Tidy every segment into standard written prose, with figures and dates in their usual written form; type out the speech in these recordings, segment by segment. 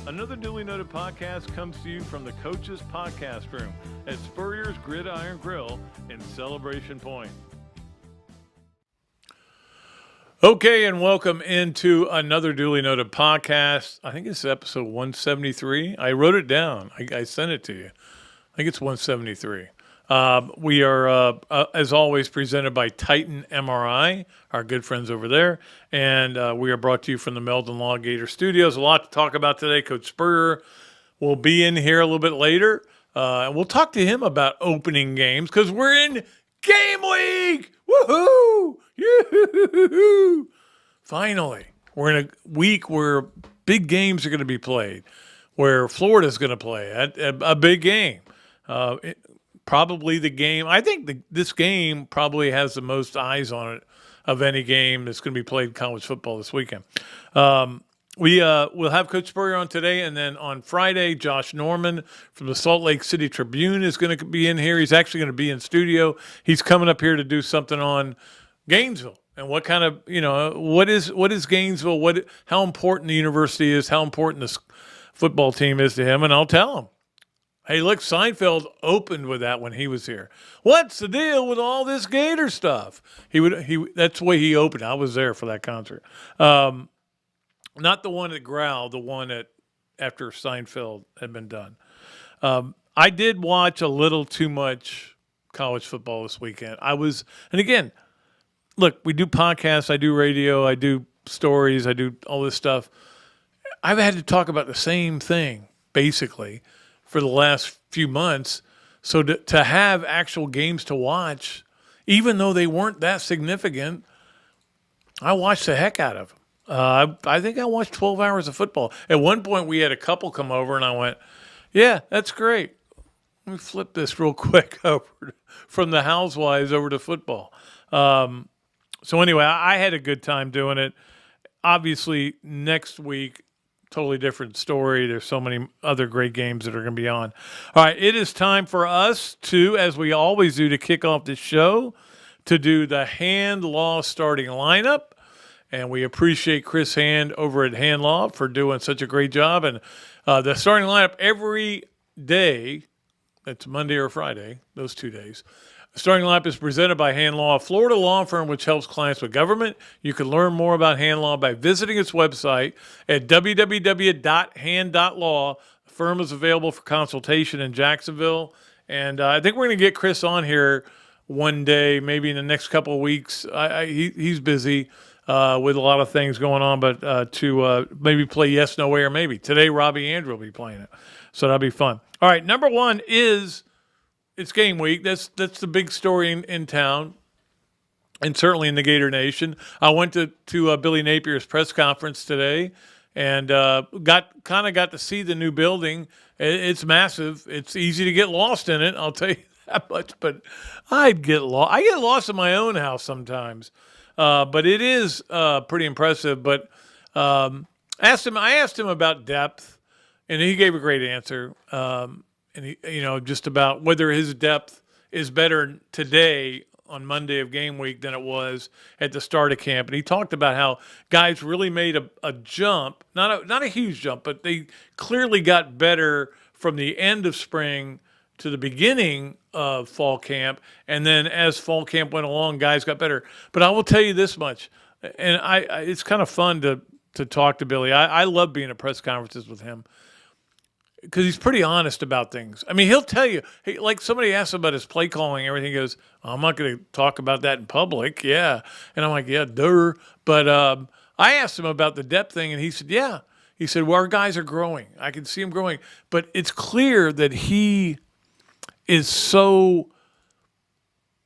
Another duly noted podcast comes to you from the Coach's Podcast Room at Spurrier's Gridiron Grill in Celebration Point. Okay, and welcome into another duly noted podcast. I think it's episode 173. I wrote it down. I sent it to you. I think it's 173. We are, as always, presented by Titan MRI, our good friends over there. And we are brought to you from the Meldon Law Gator Studios. A lot to talk about today. Coach Spurrier will be in here a little bit later. And we'll talk to him about opening games because we're in game week. Woohoo! Yoo-hoo-hoo-hoo-hoo. Finally, we're in a week where big games are going to be played, where Florida's going to play a big game. Probably the game. I think this game probably has the most eyes on it of any game that's going to be played in college football this weekend. We'll have Coach Spurrier on today, and then on Friday, Josh Norman from the Salt Lake City Tribune is going to be in here. He's actually going to be in studio. He's coming up here to do something on Gainesville and what kind of, what is Gainesville, how important the university is, how important this football team is to him, and I'll tell him. Hey, look, Seinfeld opened with that when he was here. What's the deal with all this Gator stuff? That's the way he opened. I was there for that concert. Not the one at Growl, the one after Seinfeld had been done. I did watch a little too much college football this weekend. And again, look, we do podcasts, I do radio, I do stories, I do all this stuff. I've had to talk about the same thing, basically, for the last few months. So to have actual games to watch, even though they weren't that significant, I watched the heck out of them. I think I watched 12 hours of football. At one point, we had a couple come over, and I went, yeah, that's great. Let me flip this real quick over from the Housewives over to football. So anyway, I had a good time doing it. Obviously, next week, totally different story. There's so many other great games that are going to be on. All right, it is time for us to, as we always do to kick off the show, to do the Hand Law starting lineup. And we appreciate Chris Hand over at Hand Law for doing such a great job. And the starting lineup every day, it's Monday or Friday, those 2 days. The starting lineup is presented by Hand Law, a Florida law firm which helps clients with government. You can learn more about Hand Law by visiting its website at www.hand.law. The firm is available for consultation in Jacksonville. And I think we're going to get Chris on here one day, maybe in the next couple of weeks. He's busy with a lot of things going on, but to maybe play Yes, No Way, or maybe. Today, Robbie Andrew will be playing it. So that'll be fun. All right, number one is... it's game week. That's the big story in town, and certainly in the Gator Nation. I went to Billy Napier's press conference today, and got to see the new building. It's massive. It's easy to get lost in it. I'll tell you that much. But I get lost in my own house sometimes. But it is pretty impressive. But I asked him about depth, and he gave a great answer. And he, just about whether his depth is better today on Monday of game week than it was at the start of camp. And he talked about how guys really made a jump, not a huge jump, but they clearly got better from the end of spring to the beginning of fall camp. And then as fall camp went along, guys got better. But I will tell you this much, and it's kind of fun to talk to Billy. I love being at press conferences with him, because he's pretty honest about things. I mean, he'll tell you, like somebody asked him about his play calling and everything. He goes, I'm not going to talk about that in public. Yeah. And I'm like, yeah, duh. But I asked him about the depth thing, and he said, yeah. He said, well, our guys are growing. I can see him growing. But it's clear that he is so,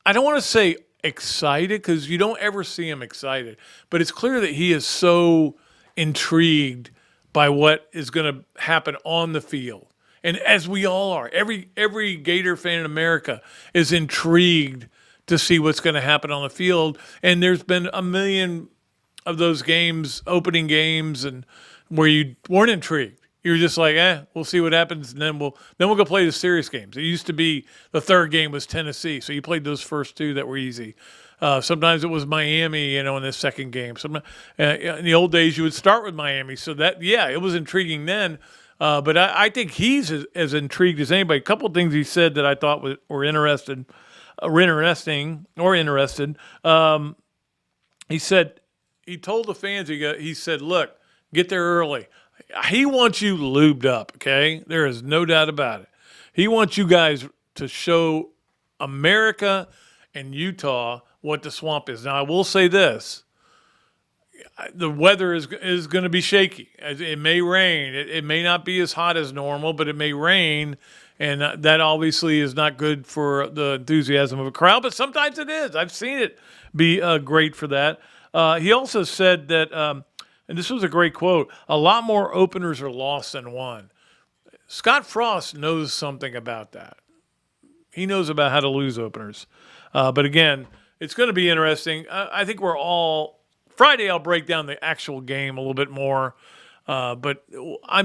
I don't want to say excited, because you don't ever see him excited. But it's clear that he is so intrigued by what is going to happen on the field. And as we all are, every Gator fan in America is intrigued to see what's going to happen on the field. And there's been a million of those games, opening games, and where you weren't intrigued. You're just like, we'll see what happens, and then we'll go play the serious games. It used to be the third game was Tennessee, so you played those first two that were easy. Sometimes it was Miami, in the second game. In the old days, you would start with Miami. So that, it was intriguing then. But I think he's as intrigued as anybody. A couple of things he said that I thought were interesting. He said, he told the fans, he said, look, get there early. He wants you lubed up, okay? There is no doubt about it. He wants you guys to show America and Utah what the swamp is. Now, I will say this. The weather is going to be shaky. It may rain. It may not be as hot as normal, but it may rain, and that obviously is not good for the enthusiasm of a crowd, but sometimes it is. I've seen it be great for that. He also said that, and this was a great quote, a lot more openers are lost than won. Scott Frost knows something about that. He knows about how to lose openers. But again, it's going to be interesting. I think we're all – Friday I'll break down the actual game a little bit more. But I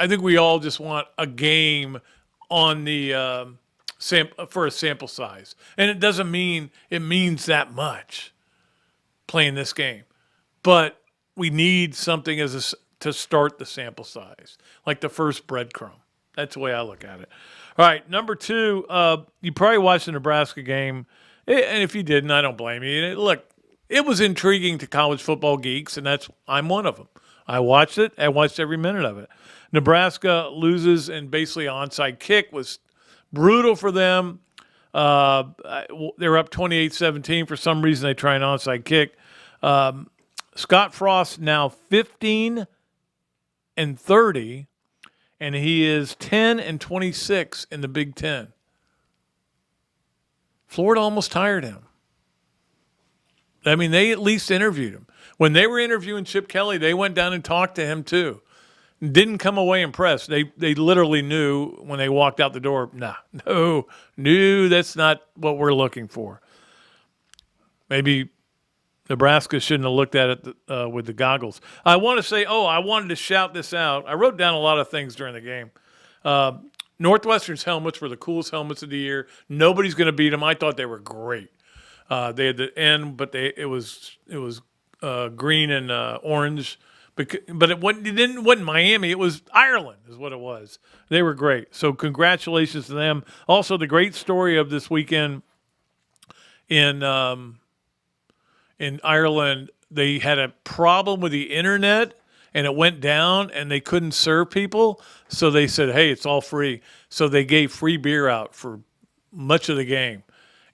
think we all just want a game on the for a sample size. And it doesn't mean it means that much playing this game. But we need something to start the sample size, like the first breadcrumb. That's the way I look at it. All right, number 2, you probably watched the Nebraska game. And if you didn't, I don't blame you. Look, it was intriguing to college football geeks, and I'm one of them. I watched it. I watched every minute of it. Nebraska loses, and basically onside kick was brutal for them. They were up 28-17. For some reason, they try an onside kick. Scott Frost now 15-30, and he is 10-26 in the Big Ten. Florida almost tired him. I mean, they at least interviewed him. When they were interviewing Chip Kelly, they went down and talked to him too. Didn't come away impressed. They literally knew when they walked out the door, no, that's not what we're looking for. Maybe Nebraska shouldn't have looked at it with the goggles. I want to say, I wanted to shout this out. I wrote down a lot of things during the game. Northwestern's helmets were the coolest helmets of the year. Nobody's going to beat them. I thought they were great. They had the end, but it was green and orange. But it wasn't Miami. It was Ireland is what it was. They were great. So congratulations to them. Also, the great story of this weekend in Ireland, they had a problem with the internet, and it went down, and they couldn't serve people. So they said, hey, it's all free. So they gave free beer out for much of the game.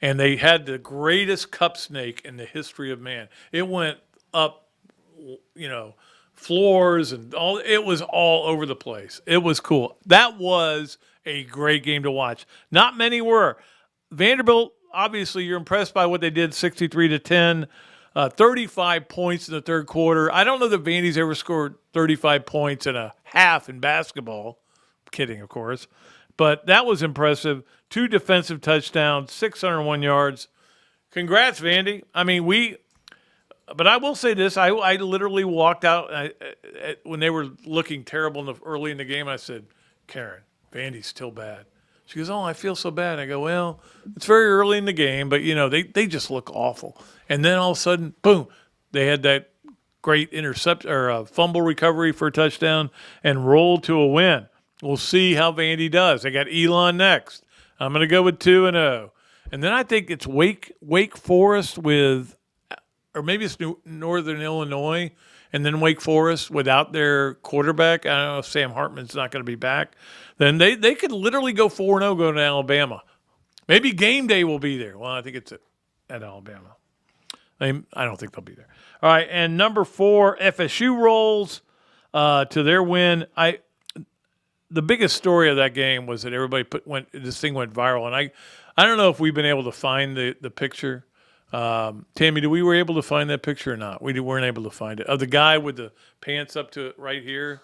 And they had the greatest cup snake in the history of man. It went up, floors and all. It was all over the place. It was cool. That was a great game to watch. Not many were. Vanderbilt, obviously, you're impressed by what they did, 63-10. 35 points in the third quarter. I don't know that Vandy's ever scored 35 points in a half in basketball. Kidding, of course. But that was impressive. 2 defensive touchdowns, 601 yards. Congrats, Vandy. I mean, but I will say this. I literally walked out when they were looking terrible early in the game. I said, Karen, Vandy's still bad. She goes, I feel so bad. I go, well, it's very early in the game, but, they just look awful. And then all of a sudden, boom, they had that great fumble recovery for a touchdown and rolled to a win. We'll see how Vandy does. They got Elon next. I'm going to go with 2-0. And then I think it's Wake Forest or maybe it's Northern Illinois, and then Wake Forest without their quarterback. I don't know if Sam Hartman's not going to be back. Then they could literally go 4-0 going to Alabama. Maybe game day will be there. Well, I think it's at Alabama. I don't think they'll be there. All right, and number 4, FSU rolls to their win. The biggest story of that game was that everybody this thing went viral, and I don't know if we've been able to find the picture. Tammy, we were able to find that picture or not? We weren't able to find it. Of the guy with the pants up to right here.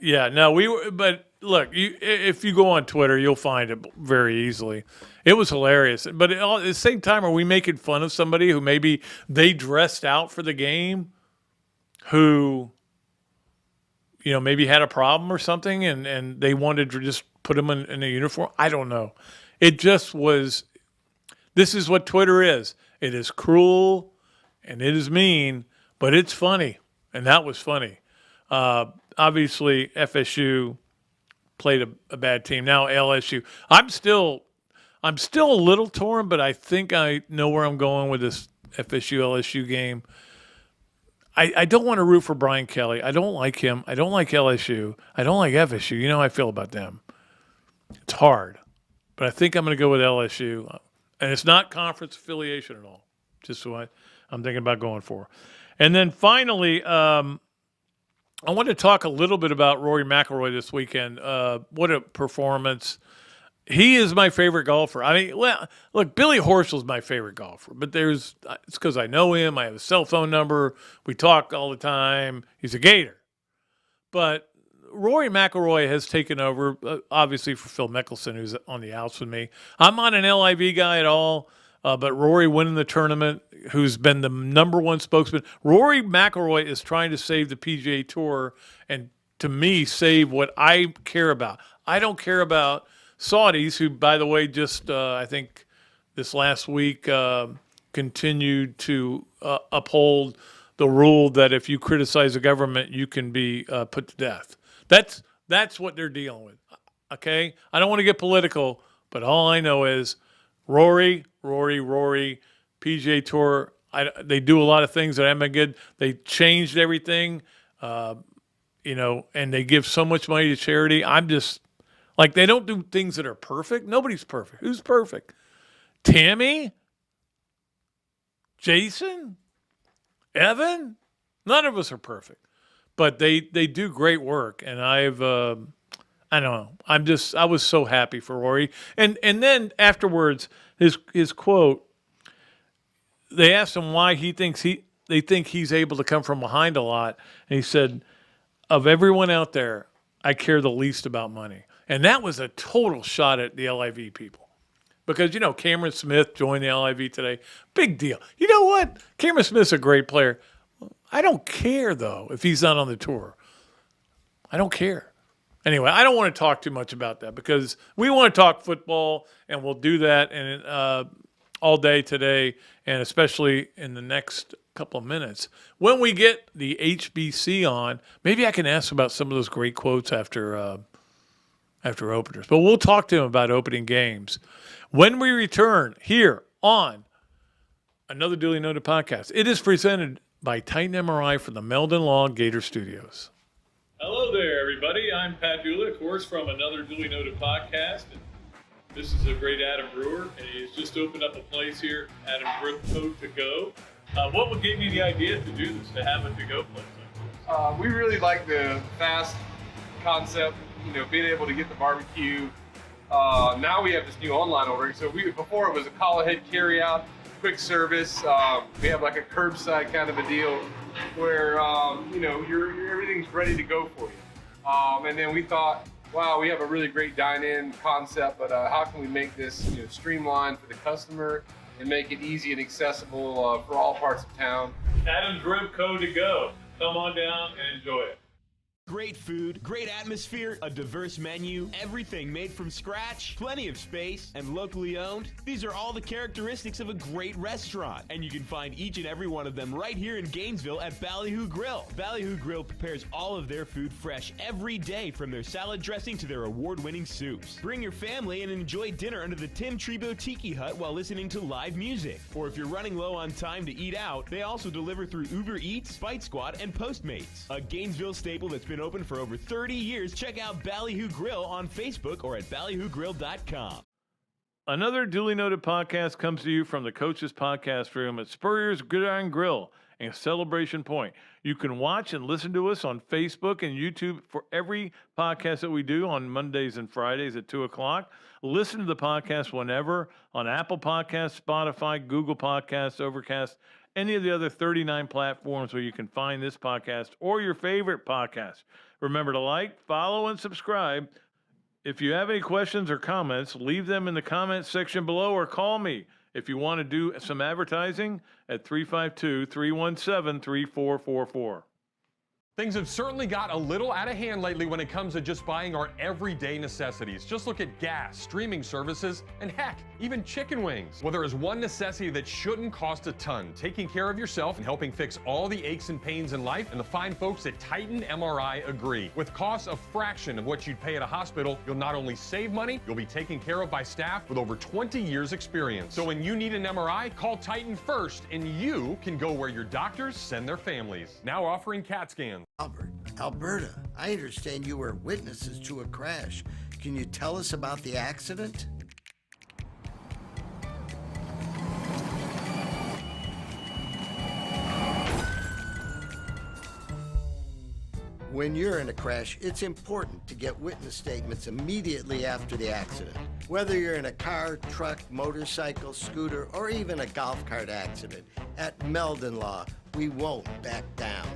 Yeah, no, we were. But look, if you go on Twitter, you'll find it very easily. It was hilarious. But at the same time, are we making fun of somebody who maybe they dressed out for the game, who maybe had a problem or something, and they wanted to just put him in a uniform? I don't know. It just was. This is what Twitter is. It is cruel and it is mean, but it's funny, and that was funny. Obviously, FSU played a bad team. Now LSU. I'm still a little torn, but I think I know where I'm going with this FSU LSU game. I don't want to root for Brian Kelly. I don't like him. I don't like LSU. I don't like FSU. You know how I feel about them. It's hard. But I think I'm going to go with LSU. And it's not conference affiliation at all. Just what I'm thinking about going for. And then finally, I want to talk a little bit about Rory McIlroy this weekend. What a performance. He is my favorite golfer. I mean, well, look, Billy Horschel's my favorite golfer, but it's because I know him. I have his cell phone number. We talk all the time. He's a Gator. But Rory McIlroy has taken over, obviously, for Phil Mickelson, who's on the outs with me. I'm not an LIV guy at all, but Rory winning the tournament, who's been the number one spokesman. Rory McIlroy is trying to save the PGA Tour and, to me, save what I care about. I don't care about Saudis, who, by the way, just I think this last week continued to uphold the rule that if you criticize the government, you can be put to death. That's what they're dealing with. Okay, I don't want to get political, but all I know is Rory, PGA Tour. They do a lot of things that haven't been good. They changed everything, and they give so much money to charity. I'm just. Like, they don't do things that are perfect. Nobody's perfect. Who's perfect? Tammy? Jason? Evan? None of us are perfect. But they do great work. And I don't know. I was so happy for Rory. And then afterwards, his quote, they asked him why they think he's able to come from behind a lot. And he said, of everyone out there, I care the least about money. And that was a total shot at the LIV people. Because, Cameron Smith joined the LIV today. Big deal. You know what? Cameron Smith's a great player. I don't care, though, if he's not on the tour. I don't care. Anyway, I don't want to talk too much about that because we want to talk football, and we'll do that all day today, and especially in the next couple of minutes. When we get the HBC on, maybe I can ask about some of those great quotes after openers. But we'll talk to him about opening games when we return here on another Dooley Noted podcast. It is presented by Titan MRI from the Meldon Law Gator Studios. Hello there, everybody. I'm Pat Dooley, of course, from another Dooley Noted podcast. And this is a great Adam Brewer, and he's just opened up a place here, Adam Drip Code to Go. What gave you the idea to do this, to have a to-go place like this? We really like the fast concept. Being able to get the barbecue. Now we have this new online ordering. So before it was a call ahead carry out, quick service. We have like a curbside kind of a deal where everything's ready to go for you. And then we thought, wow, we have a really great dine-in concept, but how can we make this streamlined for the customer and make it easy and accessible for all parts of town? Adam's Rib Co. to Go. Come on down and enjoy it. Great food, great atmosphere, a diverse menu, everything made from scratch, plenty of space, and locally owned. These are all the characteristics of a great restaurant, and you can find each and every one of them right here in Gainesville at Ballyhoo Grill. Ballyhoo Grill prepares all of their food fresh every day, from their salad dressing to their award-winning soups. Bring your family and enjoy dinner under the Tim Trebo Tiki Hut while listening to live music. Or if you're running low on time to eat out, they also deliver through Uber Eats, Bite Squad, and Postmates. A Gainesville staple that's been open for over 30 years. Check out Ballyhoo Grill on Facebook or at ballyhoogrill.com. Another Duly Noted podcast comes to you from the Coach's Podcast Room at Spurrier's Gridiron Grill in Celebration Point. You can watch and listen to us on Facebook and YouTube for every podcast that we do on Mondays and Fridays at 2 o'clock. Listen to the podcast whenever on Apple Podcasts, Spotify, Google Podcasts, Overcast, any of the other 39 platforms where you can find this podcast or your favorite podcast. Remember to like, follow, and subscribe. If you have any questions or comments, leave them in the comments section below or call me if you want to do some advertising at 352-317-3444. Things have certainly got a little out of hand lately when it comes to just buying our everyday necessities. Just look at gas, streaming services, and heck, even chicken wings. Well, there is one necessity that shouldn't cost a ton: taking care of yourself and helping fix all the aches and pains in life, and the fine folks at Titan MRI agree. With costs a fraction of what you'd pay at a hospital, you'll not only save money, you'll be taken care of by staff with over 20 years experience. So when you need an MRI, call Titan first, and you can go where your doctors send their families. Now offering CAT scans. Alberta, I understand you were witnesses to a crash. Can you tell us about the accident? When you're in a crash, it's important to get witness statements immediately after the accident. Whether you're in a car, truck, motorcycle, scooter, or even a golf cart accident, at Meldon Law, we won't back down.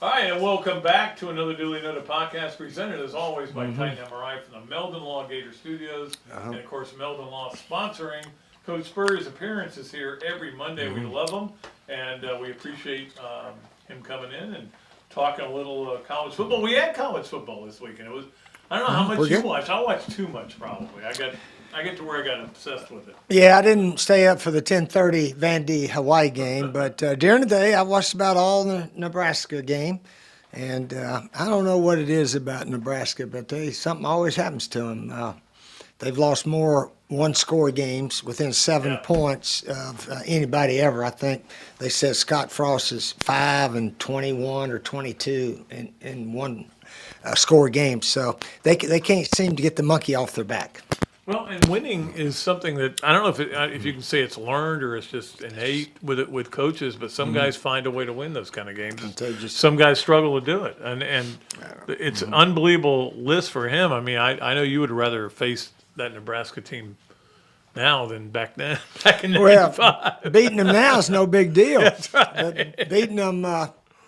Hi, and welcome back to another Dooley Noted podcast, presented as always by Titan MRI from the Meldon Law Gator Studios. And of course, Meldon Law sponsoring Coach Spurrier's appearances here every Monday. We love him, and we appreciate him coming in and talking a little college football. We had college football this week, and it was, I don't know how much you watched. I watched too much, probably. I get to where I got obsessed with it. Yeah, I didn't stay up for the 10:30 Vandy Hawaii game, but during the day I watched about all the Nebraska game, and I don't know what it is about Nebraska, but something always happens to them. They've lost more one-score games within 7 points of anybody ever. I think they said Scott Frost is 5-21 or 22 in one score game, so they can't seem to get the monkey off their back. Well, and winning is something that I don't know if you can say it's learned or it's just innate with coaches, but some guys find a way to win those kind of games. Some guys struggle to do it, and it's an unbelievable list for him. I mean, I know you would rather face that Nebraska team now than back then, back in '95. Well, beating them now is no big deal. That's right. But beating them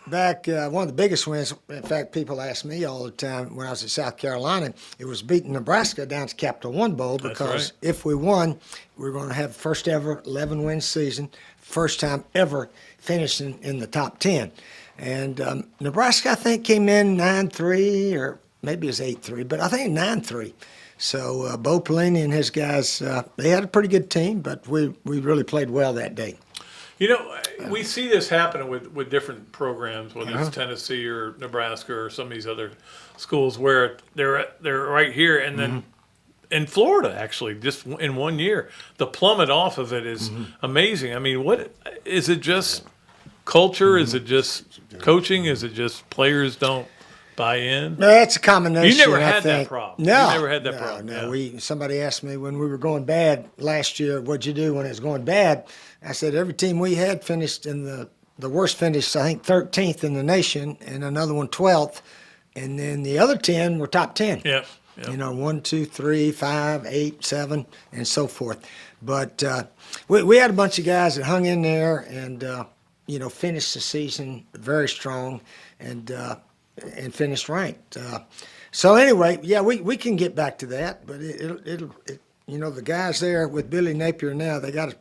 back, one of the biggest wins, in fact, people ask me all the time when I was at South Carolina, it was beating Nebraska down to Capital One Bowl, because if we won, we were going to have the first ever 11-win season, first time ever finishing in the top 10. And Nebraska, I think, came in 9-3, or maybe it was 8-3, but I think 9-3. So Bo Pelini and his guys, they had a pretty good team, but we really played well that day. You know, we see this happening with different programs, whether it's Tennessee or Nebraska or some of these other schools, where they're right here, and then in Florida, actually, just in 1 year, the plummet off of it is amazing. I mean, what is it? Just culture? Is it just coaching? Is it just players don't buy in? No, that's a combination. You never had that problem. No, you never had that problem. No. Somebody asked me when we were going bad last year, what'd you do when it was going bad? I said every team we had finished in the worst finish, I think 13th in the nation, and another one 12th, and then the other 10 were top 10. Yeah. You know, 1, 2, 3, 5, 8, 7, and so forth. But we had a bunch of guys that hung in there and finished the season very strong and finished ranked. So anyway, yeah, we can get back to that, but it'll the guys there with Billy Napier now, they got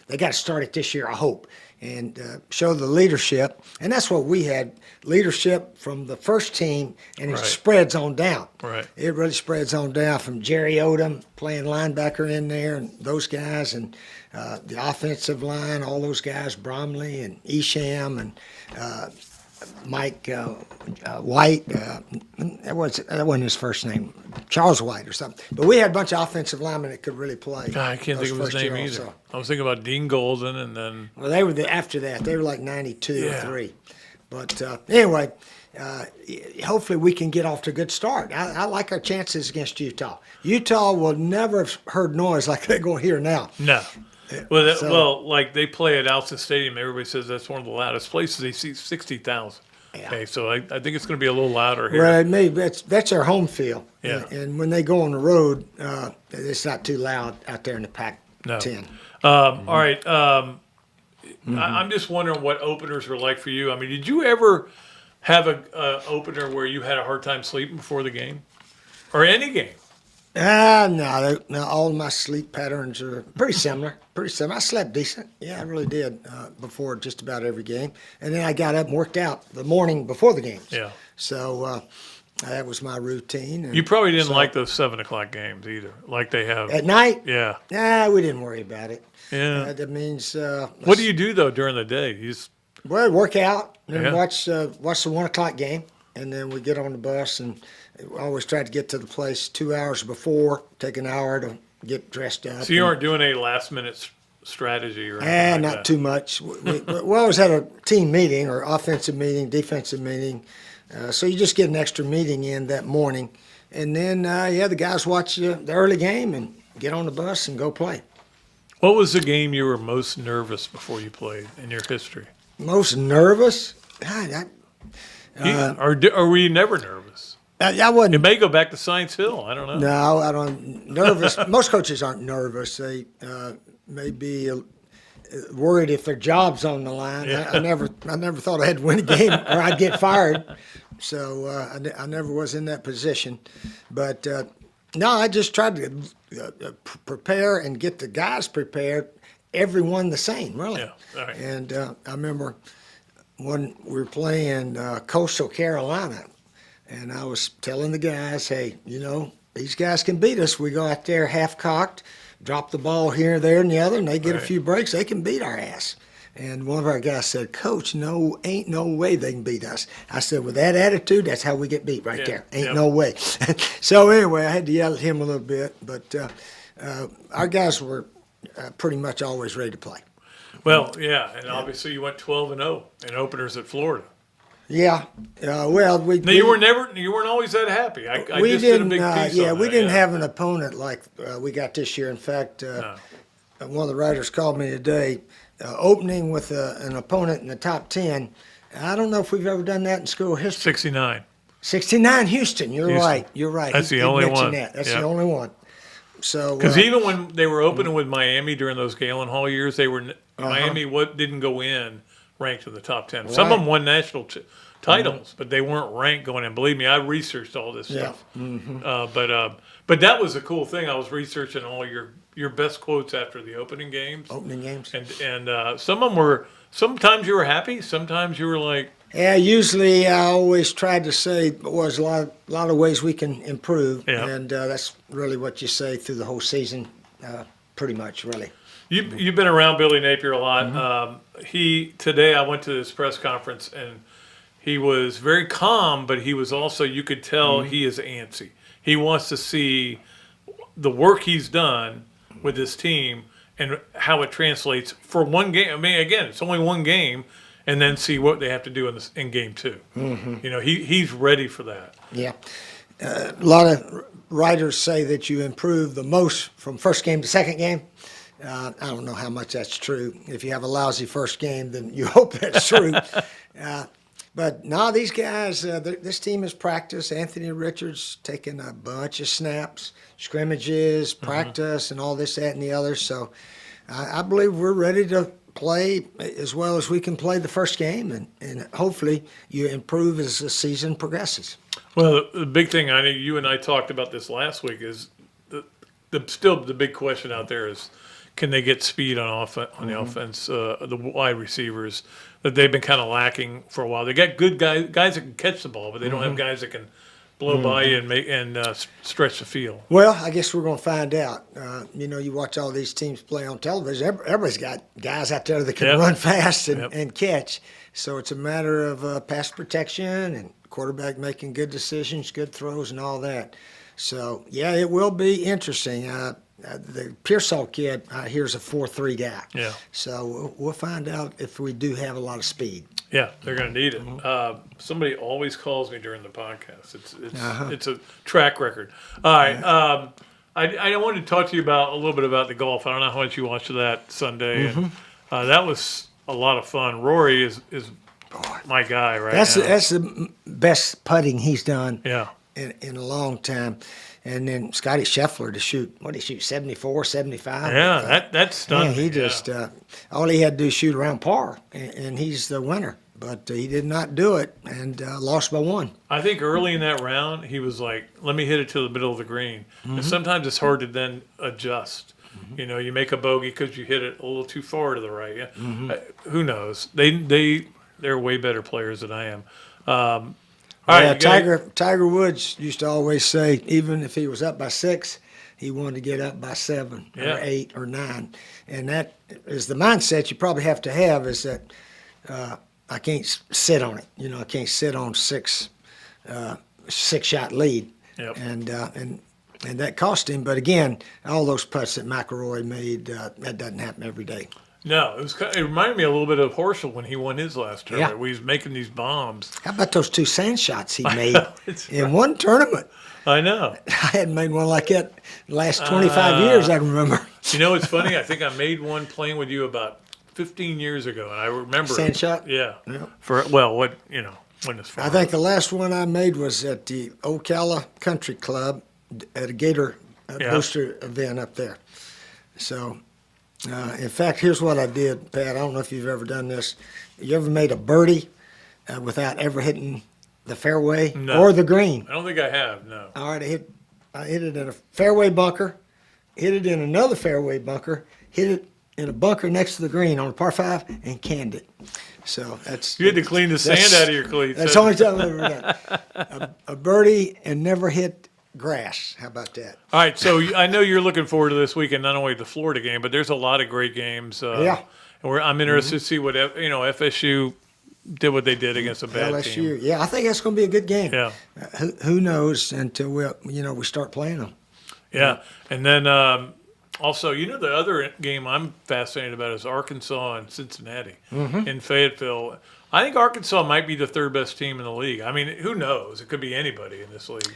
to start it this year, I hope, and show the leadership. And that's what we had, leadership from the first team, and it spreads on down. Right. It really spreads on down from Jerry Odom playing linebacker in there, and those guys, and the offensive line, all those guys, Bromley and Isham and Mike White, that wasn't his first name, Charles White or something. But we had a bunch of offensive linemen that could really play. God, I can't think of his name either. Also. I was thinking about Dean Golden, and then... Well, they were after that. They were like 92 or 3. But anyway, hopefully we can get off to a good start. I like our chances against Utah. Utah will never have heard noise like they're going to hear now. No. Well, like they play at Alcin Stadium. Everybody says that's one of the loudest places. They see 60,000. Yeah. Okay, so I think it's going to be a little louder here. Well, maybe that's their home field. Yeah. And when they go on the road, it's not too loud out there in the Pac-10. All right. I'm just wondering what openers are like for you. I mean, did you ever have a opener where you had a hard time sleeping before the game, or any game? No, all my sleep patterns are pretty similar. I slept decent. Yeah, I really did before just about every game. And then I got up and worked out the morning before the games. Yeah. So that was my routine. And You probably didn't like those 7 o'clock games either, like they have. at night? Yeah. Nah, we didn't worry about it. Yeah. That means What do you do, though, during the day? You just, work out, then Yeah. watch the 1 o'clock game, and then we get on the bus and we always try to get to the place 2 hours before, take an hour to get dressed up. so you aren't doing a last-minute strategy or anything like Not that? too much. We always had a team meeting or offensive meeting, defensive meeting. So you just get an extra meeting in that morning. And then, the guys watch the early game and get on the bus and go play. What was the game you were most nervous before you played in your history? Most nervous? God, Or were you never nervous? I wasn't. It may go back to Science Hill. I don't know. No, I don't. Nervous. Most coaches aren't nervous. They may be worried if their job's on the line. Yeah. I never thought I had to win a game or I'd get fired. So I never was in that position. But no, I just tried to prepare and get the guys prepared. Everyone the same, really. Yeah. All right. And I remember when we were playing Coastal Carolina. And I was telling the guys, hey, these guys can beat us. We go out there half-cocked, drop the ball here, there, and the other, and they get a few breaks. They can beat our ass. And one of our guys said, Coach, no, ain't no way they can beat us. I said, with that attitude, that's how we get beat right there. Ain't no way. So anyway, I had to yell at him a little bit. But our guys were pretty much always ready to play. Well, yeah, and obviously you went 12-0 in openers at Florida. Yeah, well, No, you weren't always that happy. I we just didn't. did a big piece on we that, didn't have an opponent like we got this year. In fact, one of the writers called me today, opening with an opponent in the top 10. I don't know if we've ever done that in school history. 69. 69 Houston. You're Houston. right. You're right. That's He the only mentioned one. That. That's Yep. the only one. So Because even when they were opening with Miami during those Galen Hall years, they were Miami didn't go in ranked in the top 10. Some of them won national titles, but they weren't ranked going in. Believe me, I researched all this stuff. But that was a cool thing. I was researching all your best quotes after the opening games. opening games. And some of them were, sometimes you were happy, sometimes you were like, Yeah, usually I always tried to say was a lot of ways we can improve, Yeah. and that's really what you say through the whole season, pretty much, really. You've been around Billy Napier a lot. Today I went to this press conference and he was very calm, but he was also, you could tell he is antsy. He wants to see the work he's done with this team and how it translates for one game. I mean, again, it's only one game, and then see what they have to do in game 2. He's ready for that. Yeah. A lot of writers say that you improve the most from first game to second game. I don't know how much that's true. If you have a lousy first game, then you hope that's true. But no, these guys, this team has practiced. Anthony Richards taking a bunch of snaps, scrimmages, practice, and all this, that, and the other. So I believe we're ready to play as well as we can play the first game, and hopefully you improve as the season progresses. Well, the big thing, I know you and I talked about this last week, is still the big question out there is, can they get speed on the offense, the wide receivers that they've been kind of lacking for a while. They got good guys that can catch the ball, but they don't have guys that can blow by you and stretch the field. Well, I guess we're going to find out. You watch all these teams play on television. Everybody's got guys out there that can run fast and catch. So it's a matter of pass protection and quarterback making good decisions, good throws, and all that. So, yeah, it will be interesting. The Pearsall kid here's a 4.3 guy. Yeah. So we'll find out if we do have a lot of speed. Yeah, they're going to need it. Somebody always calls me during the podcast. It's a track record. All right. I wanted to talk to you a little bit about the golf. I don't know how much you watched of that Sunday. And, that was a lot of fun. Rory is my guy right now. That's the best putting he's done in a long time. And then Scotty Scheffler to shoot, 74, 75? Yeah, that's stunning. He just, all he had to do is shoot around par, and he's the winner. but he did not do it and lost by 1. I think early in that round, he was like, let me hit it to the middle of the green. And sometimes it's hard to then adjust. You know, you make a bogey because you hit it a little too far to the right. Yeah. Who knows? They're way better players than I am. All right, Tiger Woods used to always say, even if he was up by 6, he wanted to get up by 7 or 8 or 9. And that is the mindset you probably have to have, is that I can't sit on it. You know, I can't sit on 6-shot lead. Yep. And that cost him. But again, all those putts that McIlroy made, that doesn't happen every day. No, it reminded me a little bit of Horschel when he won his last tournament, Yeah. where he was making these bombs. How about those 2 sand shots he made It's in one tournament? I know. I hadn't made one like that the last 25 years, I can remember. You know, it's funny. I think I made one playing with you about 15 years ago, and I remember Sand shot? Yeah. Yeah. When it's fun. I think the last one I made was at the Ocala Country Club at a Gator booster event up there. So, in fact, here's what I did, Pat. I don't know if you've ever done this. You ever made a birdie without ever hitting the fairway or the green? I don't think I have. No. All right, I hit it in a fairway bunker, hit it in another fairway bunker, hit it in a bunker next to the green on a par 5, and canned it. So that's You had to clean the sand out of your cleats. That's the only time I've ever done a birdie and never hit grass. How about that? All right, so I know you're looking forward to this weekend, not only the Florida game, but there's a lot of great games. Yeah. And I'm interested to see what FSU did what they did against a bad LSU. team. Yeah, I think that's going to be a good game. Yeah. Who knows until we start playing them. Yeah, and then also, the other game I'm fascinated about is Arkansas and Cincinnati in Fayetteville. I think Arkansas might be the 3rd best team in the league. I mean, who knows? It could be anybody in this league.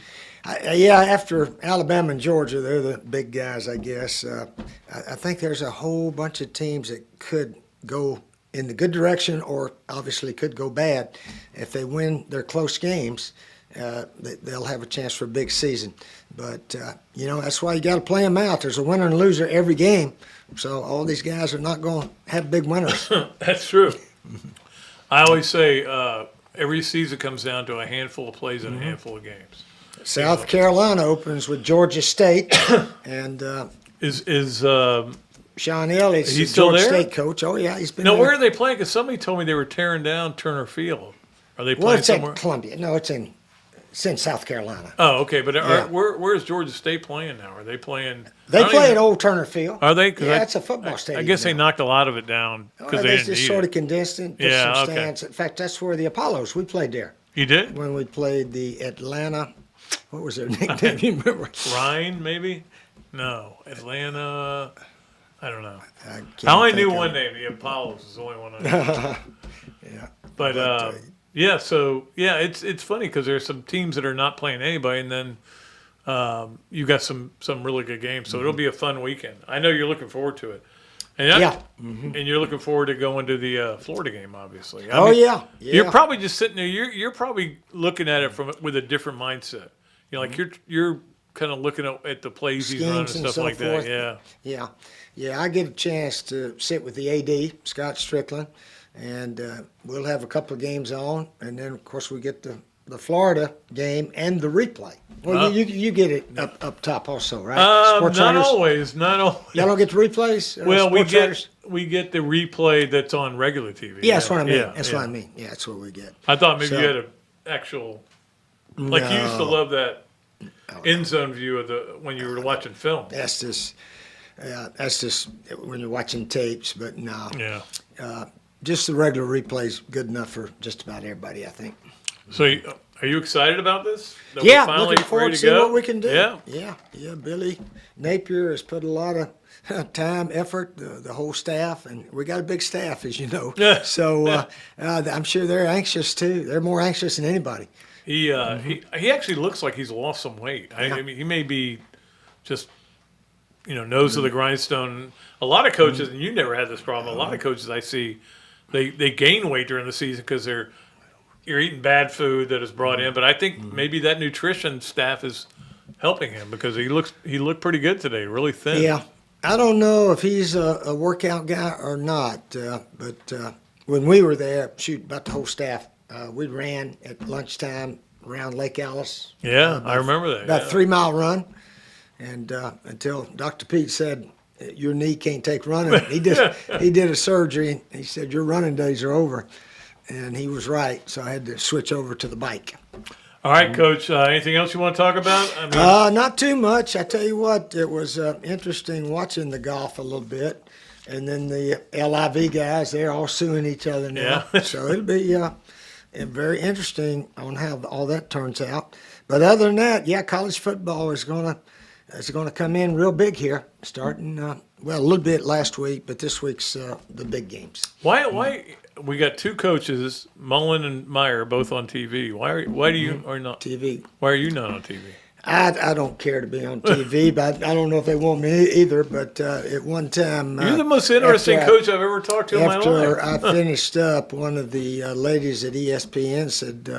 After Alabama and Georgia, they're the big guys, I guess. I think there's a whole bunch of teams that could go in the good direction or obviously could go bad. If they win their close games, they'll have a chance for a big season. But, that's why you got to play them out. There's a winner and loser every game. So all these guys are not going to have big winners. That's true. I always say every season comes down to a handful of plays and a handful of games. South Carolina opens with Georgia State. And Is Sean Elliott's He's the still Georgia there? State coach. Oh, yeah, he's been No, there. where are they playing? Because somebody told me they were tearing down Turner Field. Are they Well, playing it's somewhere? at Columbia. No, it's in South Carolina. Oh, okay. But Yeah. where's Georgia State playing now? Are they playing? They I don't play even- at Old Turner Field. Are they? 'Cause Yeah, it's a football stadium. I guess they now. knocked a lot of it down because they They didn't just need sort it. of condensed it. Put Yeah, some okay. stands. In fact, that's where the Apollos, we played there. You did? When we played the Atlanta, what was their nickname? You remember? Rhine, maybe? No. Atlanta. I don't know. I I only can't knew think one of name. The Apollos is the only one I knew. it. Yeah. But it's funny because there's some teams that are not playing anybody, and then you got some really good games. So it'll be a fun weekend. I know you're looking forward to it. And and you're looking forward to going to the Florida game, obviously. I mean, Yeah. You're probably just sitting there. You're probably looking at it with a different mindset. You're kind of looking at the plays he's running and Schemes and stuff so like forth. that. Yeah. Yeah. I get a chance to sit with the AD, Scott Strickland, and we'll have a couple of games on, and then of course we get the Florida game and the replay. Well, you get it up top also, right? Sports Not writers? always. Not always. Y'all don't get the replays? Well, Sports writers? we get the replay that's on regular TV. Yeah, that's what I mean. Yeah, That's yeah. what I mean. Yeah, that's what we get. I thought maybe So- you had an actual, like you used to No. love that end zone view of when you were watching film. That's just when you're watching tapes, but no. Yeah. Just the regular replay's good enough for just about everybody, I think. So, are you excited about this? That Yeah, we're finally looking forward ready to see go? what we can do. Yeah. Yeah. Billy Napier has put a lot of time, effort, the whole staff, and we got a big staff, as you know. Yeah. So I'm sure they're anxious too. They're more anxious than anybody. He actually looks like he's lost some weight. I mean, he may be just nose to the grindstone. A lot of coaches, and you never had this problem. A lot of coaches I see, they gain weight during the season because you're eating bad food that is brought in. But I think maybe that nutrition staff is helping him because he looked pretty good today, really thin. Yeah. I don't know if he's a workout guy or not, but when we were there, about the whole staff, we ran at lunchtime around Lake Alice. Yeah, I remember that. About a 3-mile run, and until Dr. Pete said, your knee can't take running. He did a surgery, and he said, your running days are over. And he was right, so I had to switch over to the bike. All right, Coach, anything else you want to talk about? Not too much. I tell you what, it was interesting watching the golf a little bit. And then the LIV guys, they're all suing each other now. Yeah. So it'll be very interesting on how all that turns out. But other than that, yeah, college football is gonna come in real big here, starting a little bit last week, but this week's the big games. Why we got two coaches, Mullen and Meyer, both on TV. Why do you are not TV? Why are you not on TV? I don't care to be on TV, but I don't know if they want me either. But at one time, you're the most interesting coach I've ever talked to in my life. After I finished up, one of the ladies at ESPN said,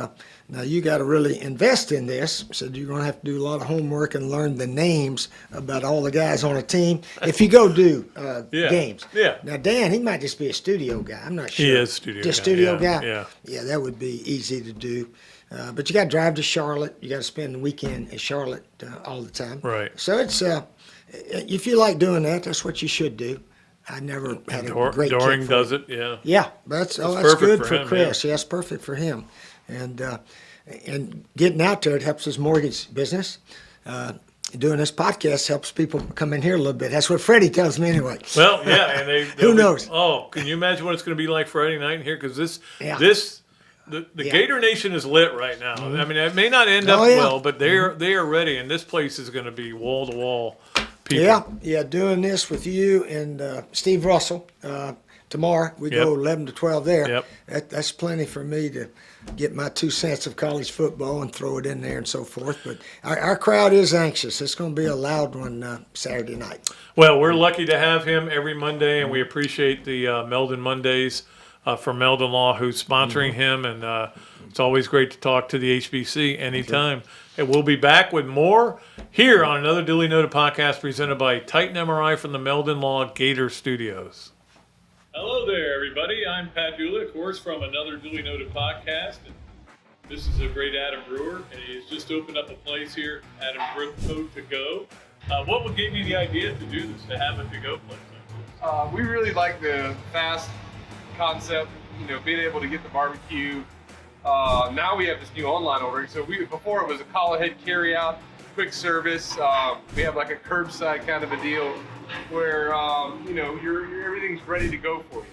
now you got to really invest in this. Said you're going to have to do a lot of homework and learn the names about all the guys on a team if you go do games. Yeah. Now Dan, he might just be a studio guy. I'm not sure. He is studio. Just guy. studio guy. Yeah. Yeah, that would be easy to do. But you got to drive to Charlotte. You got to spend the weekend in Charlotte all the time. Right. So it's if you like doing that, that's what you should do. I never had a great Doring kick for does it. Yeah. Yeah, that's perfect good for for him, Chris. Yeah, it's perfect for him. And getting out there, it helps his mortgage business. Doing this podcast helps people come in here a little bit. That's what Freddie tells me anyway. Well, yeah, and who knows? Can you imagine what it's going to be like Friday night in here? Because the Yeah. Gator Nation is lit right now. Mm-hmm. I mean, it may not end up well, but they are ready, and this place is going to be wall to wall people. Yeah, doing this with you and Steve Russell tomorrow. We go 11 to 12 there. Yep. That's plenty for me to get my 2 cents of college football and throw it in there and so forth. But our crowd is anxious. It's going to be a loud one Saturday night. Well, we're lucky to have him every Monday, and we appreciate the Meldon Mondays from Meldon Law, who's sponsoring him. And it's always great to talk to the HBC anytime. And we'll be back with more here on another Dooley Noted podcast presented by Titan MRI from the Meldon Law Gator Studios. Hello there, everybody. I'm Pat Dooley, of course, from another Dooley Noted podcast. And this is a great Adam Brewer, and he has just opened up a place here, Adam Brewer To Go. What gave you the idea to do this, to have a to-go place like this? We really like the fast concept, being able to get the barbecue. Now we have this new online ordering. So before it was a call ahead carry out, quick service. We have like a curbside kind of a deal where everything's ready to go for you.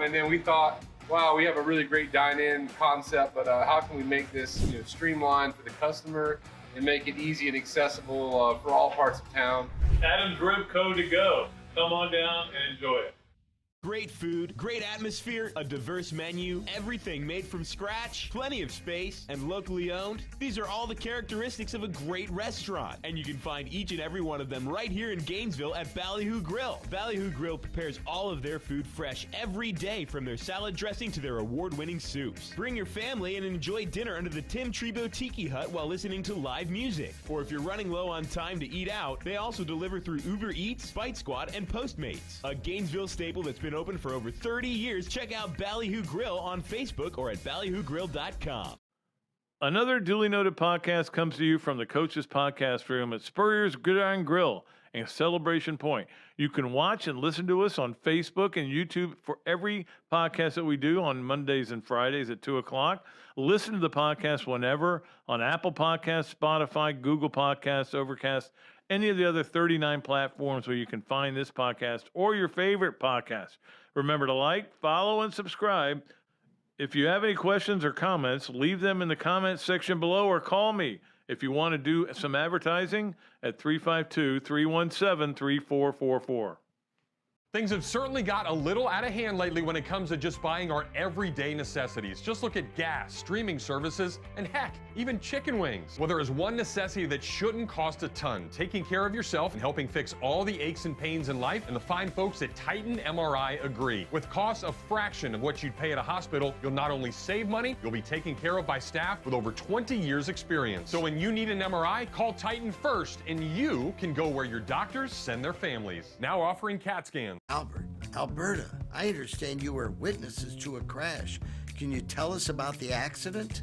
And then we thought, wow, we have a really great dine-in concept, but how can we make this streamlined for the customer and make it easy and accessible for all parts of town? Adam's Rib Co. To Go. Come on down and enjoy it. Great food, great atmosphere, a diverse menu, everything made from scratch, plenty of space, and locally owned. These are all the characteristics of a great restaurant, and you can find each and every one of them right here in Gainesville at Ballyhoo Grill. Ballyhoo Grill prepares all of their food fresh every day, from their salad dressing to their award-winning soups. Bring your family and enjoy dinner under the Tim Trebo Tiki Hut while listening to live music. Or if you're running low on time to eat out, they also deliver through Uber Eats, Bite Squad, and Postmates. A Gainesville staple that's been open for over 30 years. Check out Ballyhoo Grill on Facebook or at ballyhoogrill.com. Another Duly Noted podcast comes to you from the Coach's Podcast Room at Spurrier's Gridiron Grill and Celebration Point. You can watch and listen to us on Facebook and YouTube for every podcast that we do on Mondays and Fridays at 2 o'clock. Listen to the podcast whenever on Apple Podcasts, Spotify, Google Podcasts, Overcast, any of the other 39 platforms where you can find this podcast or your favorite podcast. Remember to like, follow, and subscribe. If you have any questions or comments, leave them in the comments section below or call me if you want to do some advertising at 352-317-3444. Things have certainly got a little out of hand lately when it comes to just buying our everyday necessities. Just look at gas, streaming services, and heck, even chicken wings. Well, there is one necessity that shouldn't cost a ton: taking care of yourself and helping fix all the aches and pains in life, and the fine folks at Titan MRI agree. With costs a fraction of what you'd pay at a hospital, you'll not only save money, you'll be taken care of by staff with over 20 years experience. So when you need an MRI, call Titan first, and you can go where your doctors send their families. Now offering CAT scans. Albert, Alberta, I understand you were witnesses to a crash. Can you tell us about the accident?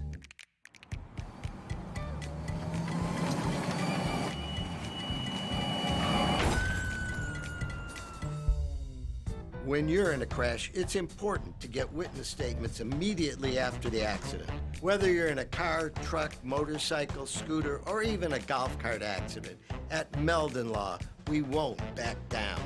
When you're in a crash, it's important to get witness statements immediately after the accident. Whether you're in a car, truck, motorcycle, scooter, or even a golf cart accident, at Meldon Law, we won't back down.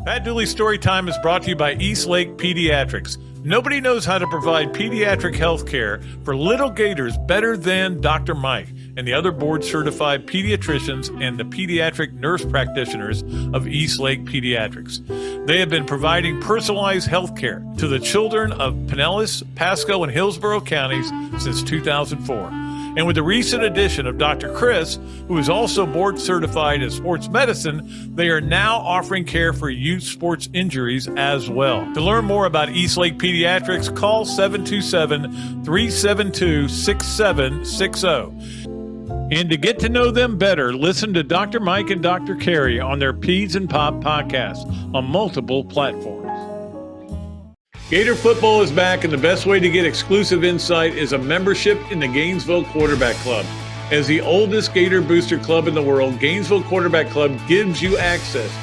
Pat Dooley's Story Time is brought to you by Eastlake Pediatrics. Nobody knows how to provide pediatric health care for little gators better than Dr. Mike and the other board-certified pediatricians and the pediatric nurse practitioners of Eastlake Pediatrics. They have been providing personalized health care to the children of Pinellas, Pasco, and Hillsborough counties since 2004. And with the recent addition of Dr. Chris, who is also board certified in sports medicine, they are now offering care for youth sports injuries as well. To learn more about Eastlake Pediatrics, call 727-372-6760. And to get to know them better, listen to Dr. Mike and Dr. Carey on their Peds and Pop podcast on multiple platforms. Gator football is back, and the best way to get exclusive insight is a membership in the Gainesville Quarterback Club. As the oldest Gator booster club in the world, Gainesville Quarterback Club gives you access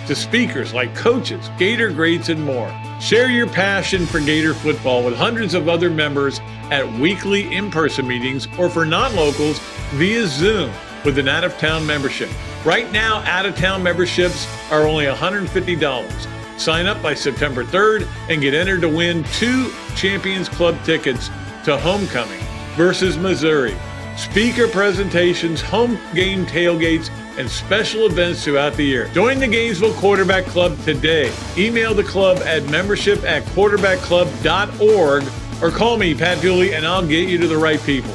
to speakers like coaches, Gator greats, and more. Share your passion for Gator football with hundreds of other members at weekly in-person meetings or for non-locals via Zoom with an out-of-town membership. Right now, out-of-town memberships are only $150. Sign up by September 3rd and get entered to win 2 Champions Club tickets to Homecoming versus Missouri, speaker presentations, home game tailgates, and special events throughout the year. Join the Gainesville Quarterback Club today. Email the club at membership@quarterbackclub.org or call me, Pat Dooley, and I'll get you to the right people.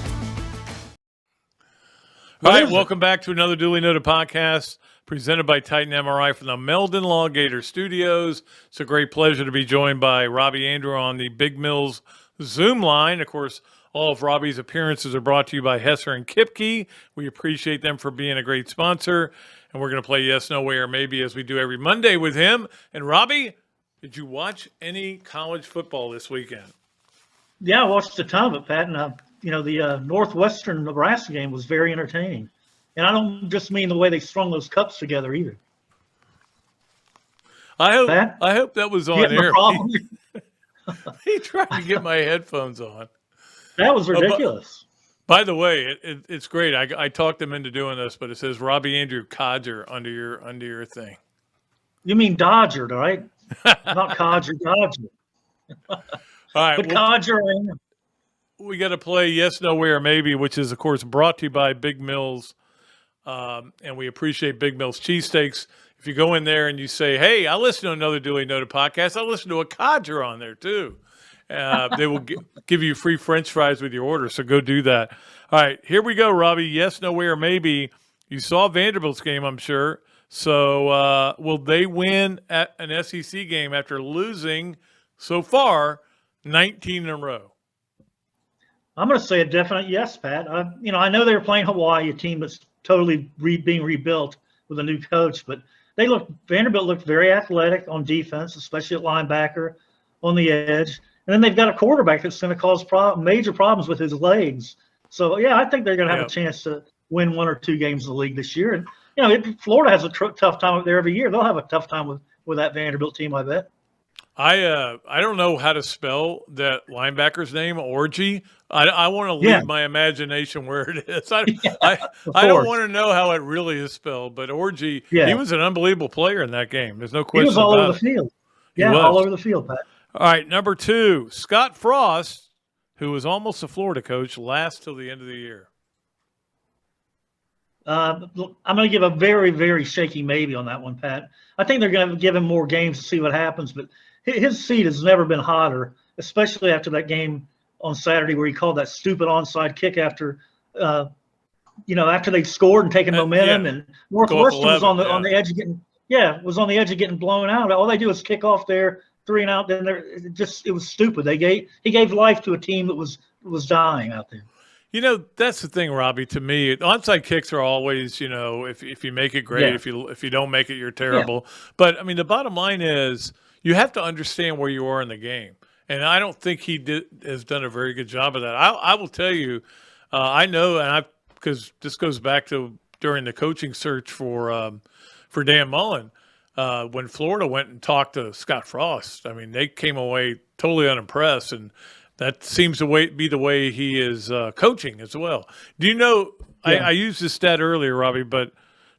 All right, welcome back to another Dooley Noted podcast presented by Titan MRI from the Meldon Law Gator Studios. It's a great pleasure to be joined by Robbie Andrew on the Big Mills Zoom line. Of course, all of Robbie's appearances are brought to you by Hesser and Kipke. We appreciate them for being a great sponsor. And we're going to play Yes, No, Way, or Maybe as we do every Monday with him. And Robbie, did you watch any college football this weekend? Yeah, I watched a ton of it, Pat. And, the Northwestern Nebraska game was very entertaining. And I don't just mean the way they strung those cups together either. I hope that was on air. He tried to get my headphones on. That was ridiculous. By the way, it's great. I talked them into doing this, but it says Robbie Andrew Codger under your thing. You mean Dodger, right? Not Codger, Dodger. All right. But Codger, we got to play Yes, No, Way, or Maybe, which is, of course, brought to you by Big Mills. And we appreciate Big Mills cheesesteaks. If you go in there and you say, hey, I listen to another Dooley Noted podcast, I listen to a Codger on there too. They will give you free French fries with your order, so go do that. All right, here we go, Robbie. Yes, No, Way, or Maybe. You saw Vanderbilt's game, I'm sure. So will they win at an SEC game after losing so far 19 in a row? I'm going to say a definite yes, Pat. I know they were playing Hawaii, a team that's totally being rebuilt with a new coach, but Vanderbilt looked very athletic on defense, especially at linebacker, on the edge. And then they've got a quarterback that's going to cause major problems with his legs. So, yeah, I think they're going to have a chance to win 1 or 2 games in the league this year. And, Florida has a tough time up there every year. They'll have a tough time with that Vanderbilt team, I bet. I don't know how to spell that linebacker's name, Orgy. I want to leave my imagination where it is. I don't want to know how it really is spelled, but Orgy, he was an unbelievable player in that game. There's no question He was all about over the field. Yeah, all over the field, Pat. All right, number 2, Scott Frost, who was almost a Florida coach, lasts till the end of the year. I'm going to give a very, very shaky maybe on that one, Pat. I think they're going to give him more games to see what happens, but his seat has never been hotter, especially after that game on Saturday where he called that stupid onside kick after they scored and taken momentum, and Northwestern was on the edge of getting blown out. All they do is kick off there, 3 and out. Then it was stupid. He gave life to a team that was dying out there. That's the thing, Robbie. To me, onside kicks are always, if you make it, great. Yeah. If you don't make it, you're terrible. But I mean, the bottom line is you have to understand where you are in the game, and I don't think he has done a very good job of that. I will tell you, I know, and because this goes back to during the coaching search for Dan Mullen, when Florida went and talked to Scott Frost. I mean, they came away totally unimpressed, and that seems to be the way he is coaching as well. Do you know, I used this stat earlier, Robbie, but